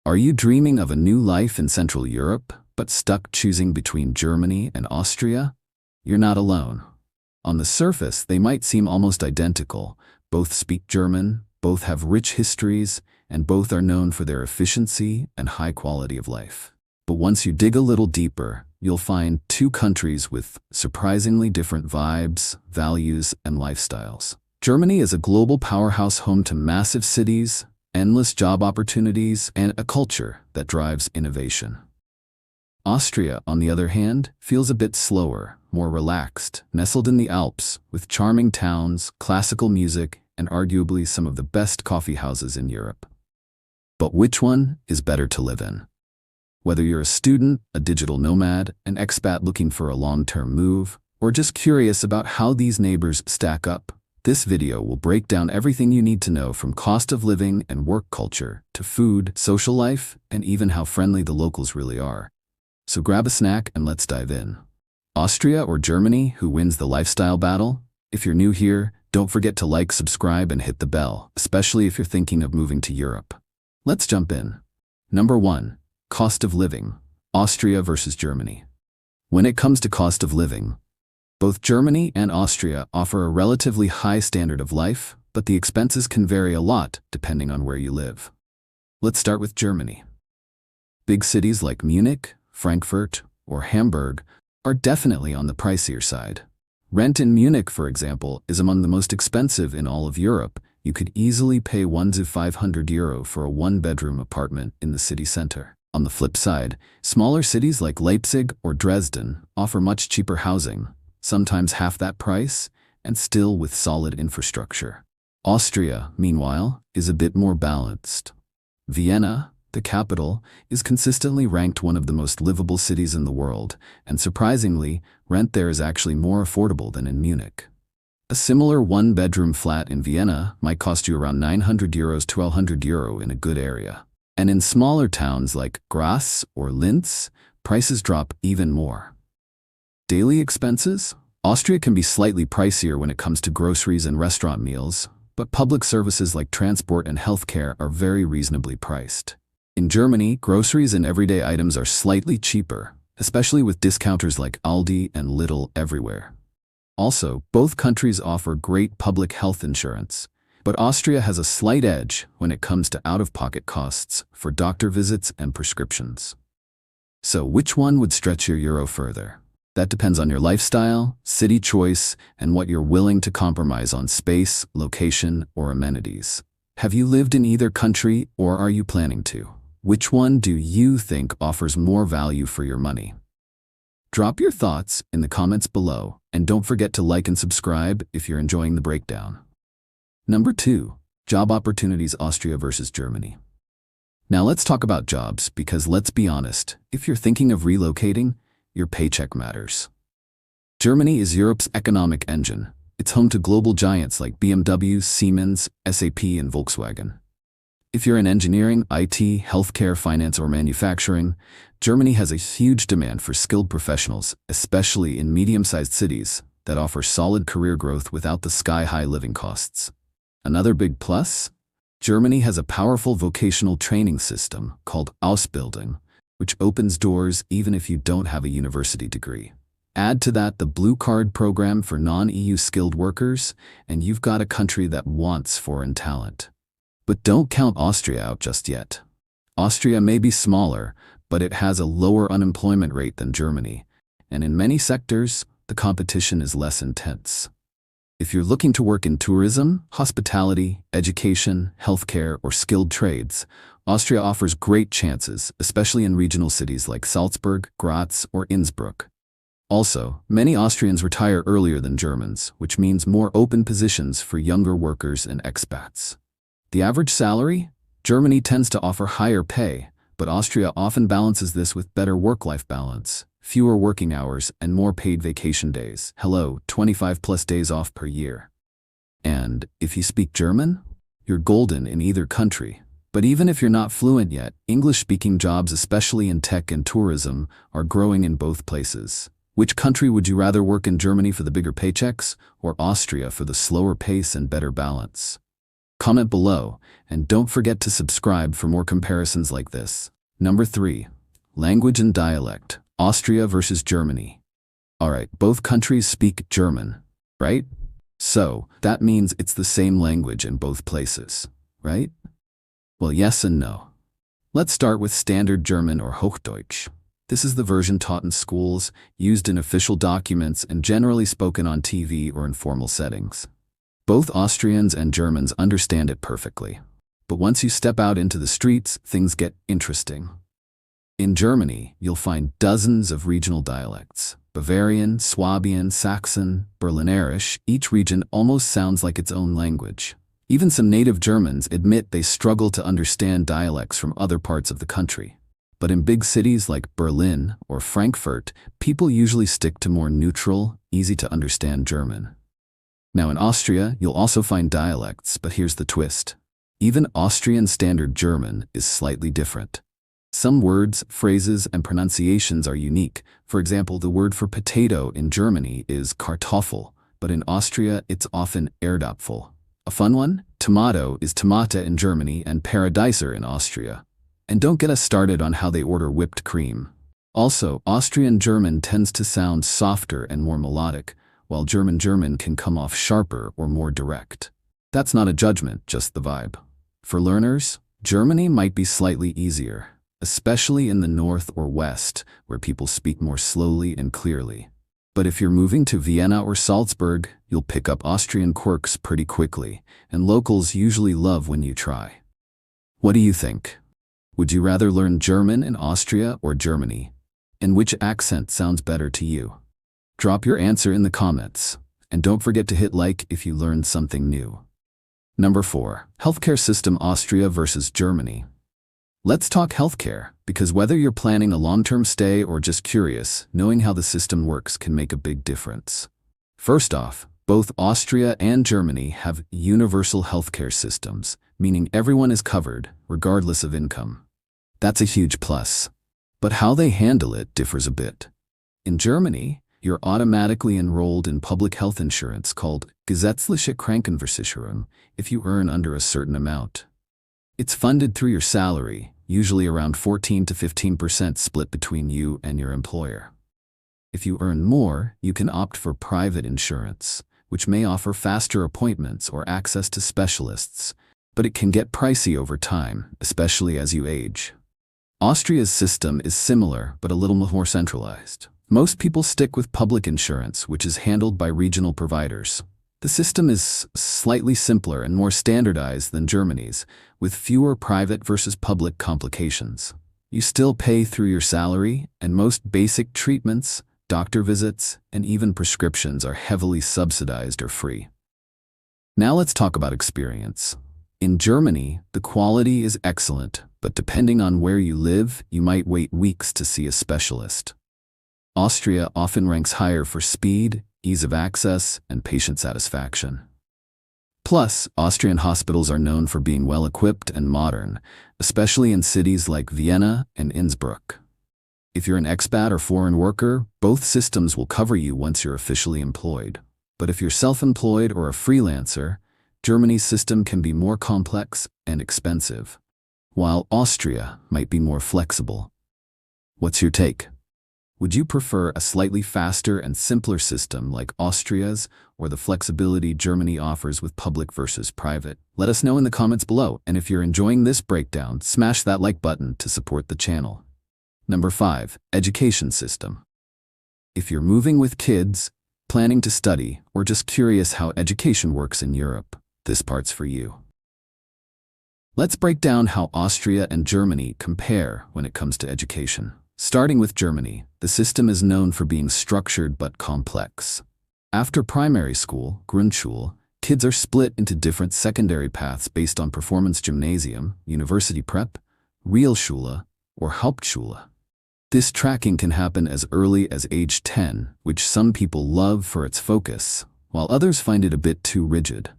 Are you dreaming of a new life in Central Europe, but stuck choosing between Germany and Austria? You're not alone. On the surface, they might seem almost identical. Both speak German, both have rich histories, and both are known for their efficiency and high quality of life. But once you dig a little deeper, you'll find two countries with surprisingly different vibes, values, and lifestyles. Germany is a global powerhouse home to massive cities, endless job opportunities, and a culture that drives innovation. Austria, on the other hand, feels a bit slower, more relaxed, nestled in the Alps, with charming towns, classical music, and arguably some of the best coffee houses in Europe. But which one is better to live in? Whether you're a student, a digital nomad, an expat looking for a long-term move, or just curious about how these neighbors stack up, this video will break down everything you need to know, from cost of living and work culture to food, social life, and even how friendly the locals really are. So grab a snack and let's dive in. Austria or Germany, who wins the lifestyle battle? If you're new here, don't forget to like, subscribe, and hit the bell, especially if you're thinking of moving to Europe. Let's jump in. Number 1. Cost of living. Austria versus Germany. When it comes to cost of living, both Germany and Austria offer a relatively high standard of life, but the expenses can vary a lot depending on where you live. Let's start with Germany. Big cities like Munich, Frankfurt, or Hamburg are definitely on the pricier side. Rent in Munich, for example, is among the most expensive in all of Europe. You could easily pay €1 to €500 for a one-bedroom apartment in the city center. On the flip side, smaller cities like Leipzig or Dresden offer much cheaper housing, sometimes half that price, and still with solid infrastructure. Austria, meanwhile, is a bit more balanced. Vienna, the capital, is consistently ranked one of the most livable cities in the world, and surprisingly, rent there is actually more affordable than in Munich. A similar one-bedroom flat in Vienna might cost you around €900 to €1,200 in a good area. And in smaller towns like Graz or Linz, prices drop even more. Daily expenses? Austria can be slightly pricier when it comes to groceries and restaurant meals, but public services like transport and healthcare are very reasonably priced. In Germany, groceries and everyday items are slightly cheaper, especially with discounters like Aldi and Lidl everywhere. Also, both countries offer great public health insurance, but Austria has a slight edge when it comes to out-of-pocket costs for doctor visits and prescriptions. So which one would stretch your euro further? That depends on your lifestyle, city choice, and what you're willing to compromise on space, location, or amenities. Have you lived in either country, or are you planning to? Which one do you think offers more value for your money? Drop your thoughts in the comments below, and don't forget to like and subscribe if you're enjoying the breakdown. Number 2. Job opportunities. Austria versus Germany. Now let's talk about jobs, because let's be honest, if you're thinking of relocating, your paycheck matters. Germany is Europe's economic engine. It's home to global giants like BMW, Siemens, SAP, and Volkswagen. If you're in engineering, IT, healthcare, finance, or manufacturing, Germany has a huge demand for skilled professionals, especially in medium-sized cities that offer solid career growth without the sky-high living costs. Another big plus? Germany has a powerful vocational training system called Ausbildung, which opens doors even if you don't have a university degree. Add to that the Blue Card program for non-EU skilled workers, and you've got a country that wants foreign talent. But don't count Austria out just yet. Austria may be smaller, but it has a lower unemployment rate than Germany, and in many sectors, the competition is less intense. If you're looking to work in tourism, hospitality, education, healthcare, or skilled trades, Austria offers great chances, especially in regional cities like Salzburg, Graz, or Innsbruck. Also, many Austrians retire earlier than Germans, which means more open positions for younger workers and expats. The average salary? Germany tends to offer higher pay, but Austria often balances this with better work-life balance, fewer working hours, and more paid vacation days. 25+ days off per year. And if you speak German, you're golden in either country. But even if you're not fluent yet, English-speaking jobs, especially in tech and tourism, are growing in both places. Which country would you rather work in? Germany for the bigger paychecks, or Austria for the slower pace and better balance? Comment below, and don't forget to subscribe for more comparisons like this. Number 3. Language and dialect. Austria versus Germany. Alright, both countries speak German, right? So, that means it's the same language in both places, right? Well, yes and no. Let's start with Standard German or Hochdeutsch. This is the version taught in schools, used in official documents, and generally spoken on TV or in formal settings. Both Austrians and Germans understand it perfectly. But once you step out into the streets, things get interesting. In Germany, you'll find dozens of regional dialects. Bavarian, Swabian, Saxon, Berlinerisch, each region almost sounds like its own language. Even some native Germans admit they struggle to understand dialects from other parts of the country. But in big cities like Berlin or Frankfurt, people usually stick to more neutral, easy-to-understand German. Now in Austria, you'll also find dialects, but here's the twist. Even Austrian Standard German is slightly different. Some words, phrases, and pronunciations are unique. For example, the word for potato in Germany is Kartoffel, but in Austria it's often Erdapfel. A fun one? Tomato is Tomate in Germany and Paradeiser in Austria. And don't get us started on how they order whipped cream. Also, Austrian German tends to sound softer and more melodic, while German can come off sharper or more direct. That's not a judgment, just the vibe. For learners, Germany might be slightly easier, especially in the north or west, where people speak more slowly and clearly. But if you're moving to Vienna or Salzburg, you'll pick up Austrian quirks pretty quickly, and locals usually love when you try. What do you think? Would you rather learn German in Austria or Germany? And which accent sounds better to you? Drop your answer in the comments, and don't forget to hit like if you learned something new. Number 4. Healthcare system Austria versus Germany. Let's talk healthcare, because whether you're planning a long-term stay or just curious, knowing how the system works can make a big difference. First off, both Austria and Germany have universal healthcare systems, meaning everyone is covered, regardless of income. That's a huge plus. But how they handle it differs a bit. In Germany, you're automatically enrolled in public health insurance called gesetzliche Krankenversicherung if you earn under a certain amount. It's funded through your salary, usually around 14 to 15% split between you and your employer. If you earn more, you can opt for private insurance, which may offer faster appointments or access to specialists, but it can get pricey over time, especially as you age. Austria's system is similar, but a little more centralized. Most people stick with public insurance, which is handled by regional providers. The system is slightly simpler and more standardized than Germany's, with fewer private versus public complications. You still pay through your salary, and most basic treatments, doctor visits, and even prescriptions are heavily subsidized or free. Now let's talk about experience. In Germany, the quality is excellent, but depending on where you live, you might wait weeks to see a specialist. Austria often ranks higher for speed, ease of access, and patient satisfaction. Plus, Austrian hospitals are known for being well-equipped and modern, especially in cities like Vienna and Innsbruck. If you're an expat or foreign worker, both systems will cover you once you're officially employed. But if you're self-employed or a freelancer, Germany's system can be more complex and expensive, while Austria might be more flexible. What's your take? Would you prefer a slightly faster and simpler system like Austria's, or the flexibility Germany offers with public versus private? Let us know in the comments below, and if you're enjoying this breakdown, smash that like button to support the channel. Number 5. Education system. If you're moving with kids, planning to study, or just curious how education works in Europe, this part's for you. Let's break down how Austria and Germany compare when it comes to education. Starting with Germany, the system is known for being structured but complex. After primary school, Grundschule, kids are split into different secondary paths based on performance gymnasium, university prep, Realschule, or Hauptschule. This tracking can happen as early as age 10, which some people love for its focus, while others find it a bit too rigid.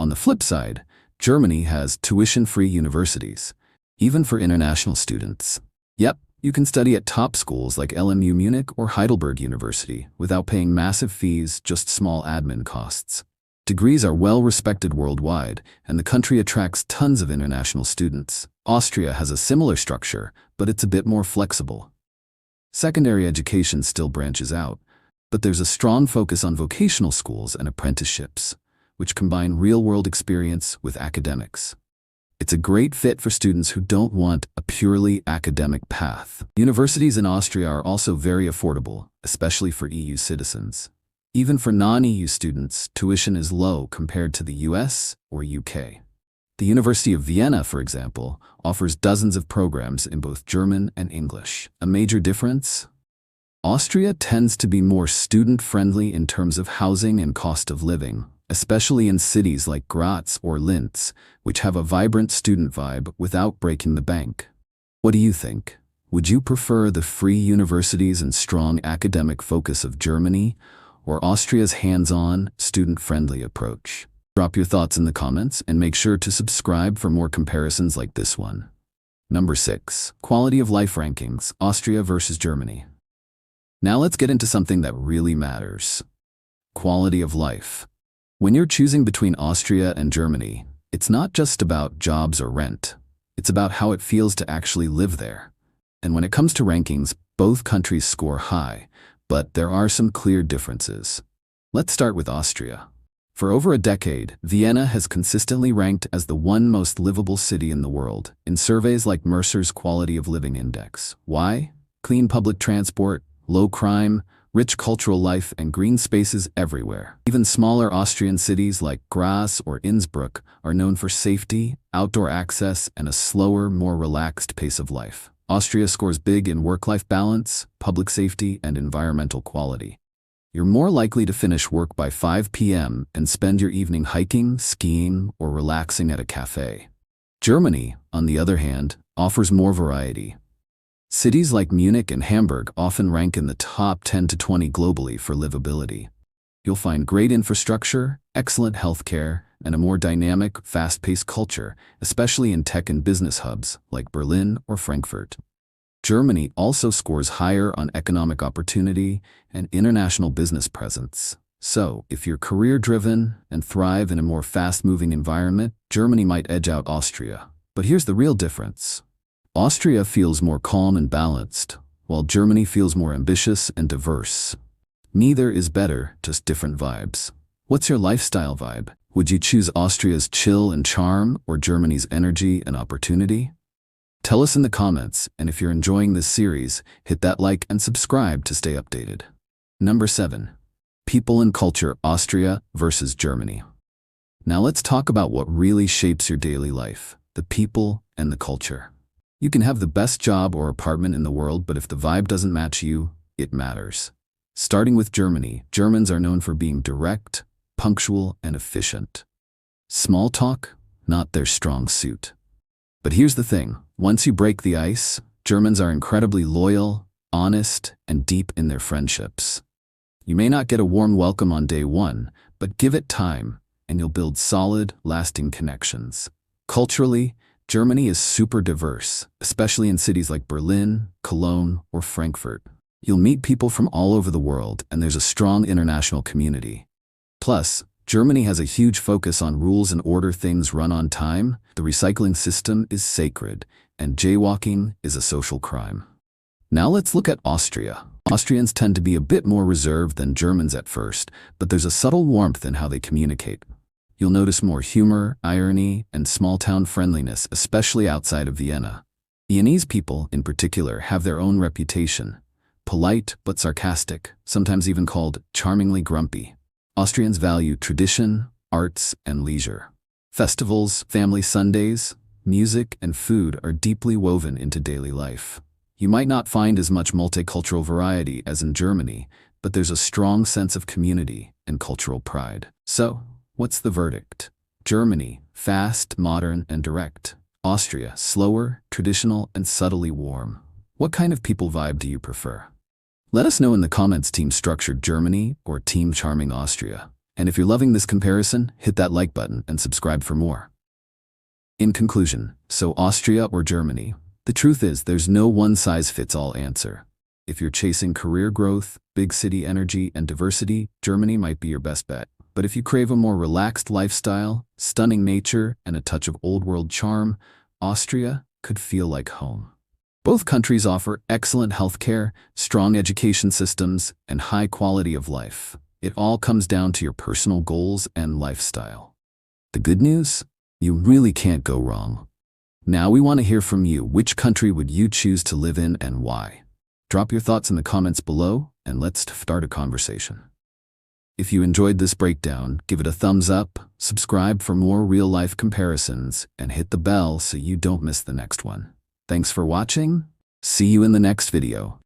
On the flip side, Germany has tuition-free universities, even for international students. Yep, you can study at top schools like LMU Munich or Heidelberg University without paying massive fees, just small admin costs. Degrees are well respected worldwide, and the country attracts tons of international students. Austria has a similar structure, but it's a bit more flexible. Secondary education still branches out, but there's a strong focus on vocational schools and apprenticeships, which combine real-world experience with academics. It's a great fit for students who don't want a purely academic path. Universities in Austria are also very affordable, especially for EU citizens. Even for non-EU students, tuition is low compared to the US or UK. The University of Vienna, for example, offers dozens of programs in both German and English. A major difference? Austria tends to be more student-friendly in terms of housing and cost of living, especially in cities like Graz or Linz, which have a vibrant student vibe without breaking the bank. What do you think? Would you prefer the free universities and strong academic focus of Germany, or Austria's hands-on, student-friendly approach? Drop your thoughts in the comments and make sure to subscribe for more comparisons like this one. Number 6. Quality of life rankings, Austria versus Germany. Now let's get into something that really matters. Quality of life. When you're choosing between Austria and Germany, it's not just about jobs or rent. It's about how it feels to actually live there. And when it comes to rankings, both countries score high, but there are some clear differences. Let's start with Austria. For over a decade, Vienna has consistently ranked as the most livable city in the world, in surveys like Mercer's Quality of Living Index. Why? Clean public transport, low crime, rich cultural life, and green spaces everywhere. Even smaller Austrian cities like Graz or Innsbruck are known for safety, outdoor access, and a slower, more relaxed pace of life. Austria scores big in work-life balance, public safety, and environmental quality. You're more likely to finish work by 5 p.m. and spend your evening hiking, skiing, or relaxing at a cafe. Germany, on the other hand, offers more variety. Cities like Munich and Hamburg often rank in the top 10 to 20 globally for livability. You'll find great infrastructure, excellent healthcare, and a more dynamic, fast-paced culture, especially in tech and business hubs like Berlin or Frankfurt. Germany also scores higher on economic opportunity and international business presence. So, if you're career-driven and thrive in a more fast-moving environment, Germany might edge out Austria. But here's the real difference. Austria feels more calm and balanced, while Germany feels more ambitious and diverse. Neither is better, just different vibes. What's your lifestyle vibe? Would you choose Austria's chill and charm or Germany's energy and opportunity? Tell us in the comments, and if you're enjoying this series, hit that like and subscribe to stay updated. Number 7. People and culture, Austria versus Germany. Now let's talk about what really shapes your daily life, the people and the culture. You can have the best job or apartment in the world, but if the vibe doesn't match you, it matters. Starting with Germany, Germans are known for being direct, punctual, and efficient. Small talk, not their strong suit. But here's the thing, once you break the ice, Germans are incredibly loyal, honest, and deep in their friendships. You may not get a warm welcome on day one, but give it time, and you'll build solid, lasting connections. Culturally, Germany is super diverse, especially in cities like Berlin, Cologne, or Frankfurt. You'll meet people from all over the world, and there's a strong international community. Plus, Germany has a huge focus on rules and order. Things run on time, the recycling system is sacred, and jaywalking is a social crime. Now let's look at Austria. Austrians tend to be a bit more reserved than Germans at first, but there's a subtle warmth in how they communicate. You'll notice more humor, irony, and small-town friendliness, especially outside of Vienna. Viennese people, in particular, have their own reputation. Polite but sarcastic, sometimes even called charmingly grumpy. Austrians value tradition, arts, and leisure. Festivals, family Sundays, music, and food are deeply woven into daily life. You might not find as much multicultural variety as in Germany, but there's a strong sense of community and cultural pride. So, what's the verdict? Germany, fast, modern, and direct. Austria, slower, traditional, and subtly warm. What kind of people vibe do you prefer? Let us know in the comments, Team Structured Germany or Team Charming Austria. And if you're loving this comparison, hit that like button and subscribe for more. In conclusion, so Austria or Germany? The truth is, there's no one-size-fits-all answer. If you're chasing career growth, big city energy, and diversity, Germany might be your best bet. But if you crave a more relaxed lifestyle, stunning nature, and a touch of old-world charm, Austria could feel like home. Both countries offer excellent healthcare, strong education systems, and high quality of life. It all comes down to your personal goals and lifestyle. The good news? You really can't go wrong. Now we want to hear from you. Which country would you choose to live in and why? Drop your thoughts in the comments below, and let's start a conversation. If you enjoyed this breakdown, give it a thumbs up, subscribe for more real-life comparisons, and hit the bell so you don't miss the next one. Thanks for watching. See you in the next video.